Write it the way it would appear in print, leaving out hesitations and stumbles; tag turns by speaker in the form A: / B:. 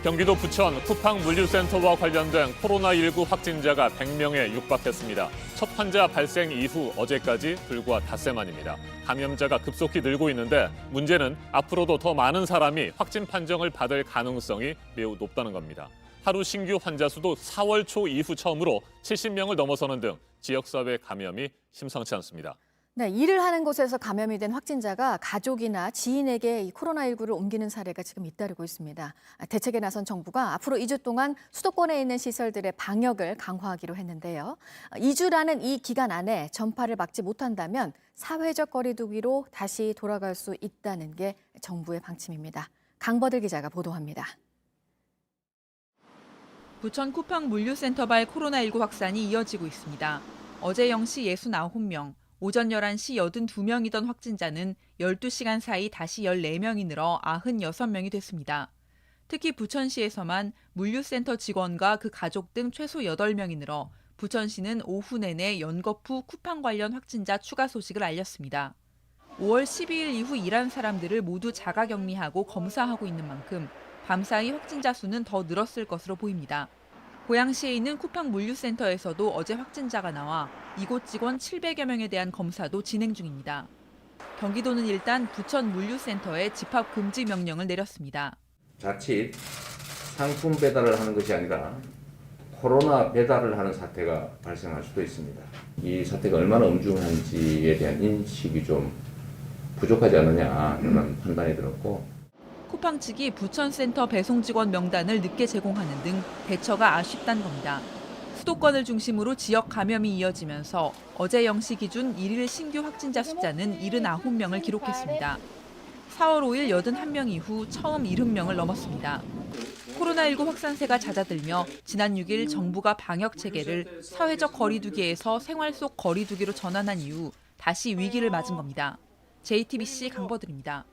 A: 경기도 부천 쿠팡 물류센터와 관련된 코로나19 확진자가 100명에 육박했습니다. 첫 환자 발생 이후 어제까지 불과 닷새 만입니다. 감염자가 급속히 늘고 있는데 문제는 앞으로도 더 많은 사람이 확진 판정을 받을 가능성이 매우 높다는 겁니다. 하루 신규 환자 수도 4월 초 이후 처음으로 70명을 넘어서는 등 지역사회 감염이 심상치 않습니다.
B: 네, 일을 하는 곳에서 감염이 된 확진자가 가족이나 지인에게 이 코로나19를 옮기는 사례가 지금 잇따르고 있습니다. 대책에 나선 정부가 앞으로 2주 동안 수도권에 있는 시설들의 방역을 강화하기로 했는데요. 2주라는 이 기간 안에 전파를 막지 못한다면 사회적 거리 두기로 다시 돌아갈 수 있다는 게 정부의 방침입니다. 강버들 기자가 보도합니다.
C: 부천 쿠팡 물류센터발 코로나19 확산이 이어지고 있습니다. 어제 0시 69명, 오전 11시 82명이던 확진자는 12시간 사이 다시 14명이 늘어 96명이 됐습니다. 특히 부천시에서만 물류센터 직원과 그 가족 등 최소 8명이 늘어 부천시는 오후 내내 연거푸 쿠팡 관련 확진자 추가 소식을 알렸습니다. 5월 12일 이후 일한 사람들을 모두 자가격리하고 검사하고 있는 만큼 밤사이 확진자 수는 더 늘었을 것으로 보입니다. 고양시에 있는 쿠팡 물류센터에서도 어제 확진자가 나와 이곳 직원 700여 명에 대한 검사도 진행 중입니다. 경기도는 일단 부천 물류센터에 집합 금지 명령을 내렸습니다.
D: 자칫 상품 배달을 하는 것이 아니라 코로나 배달을 하는 사태가 발생할 수도 있습니다. 이 사태가 얼마나 엄중한지에 대한 인식이 좀 부족하지 않느냐 그런 판단이 들었고,
C: 쿠팡 측이 부천센터 배송 직원 명단을 늦게 제공하는 등 대처가 아쉽다는 겁니다. 수도권을 중심으로 지역 감염이 이어지면서 어제 0시 기준 1일 신규 확진자 숫자는 79명을 기록했습니다. 4월 5일 81명 이후 처음 70명을 넘었습니다. 코로나19 확산세가 잦아들며 지난 6일 정부가 방역 체계를 사회적 거리두기에서 생활 속 거리두기로 전환한 이후 다시 위기를 맞은 겁니다. JTBC 강버들입니다.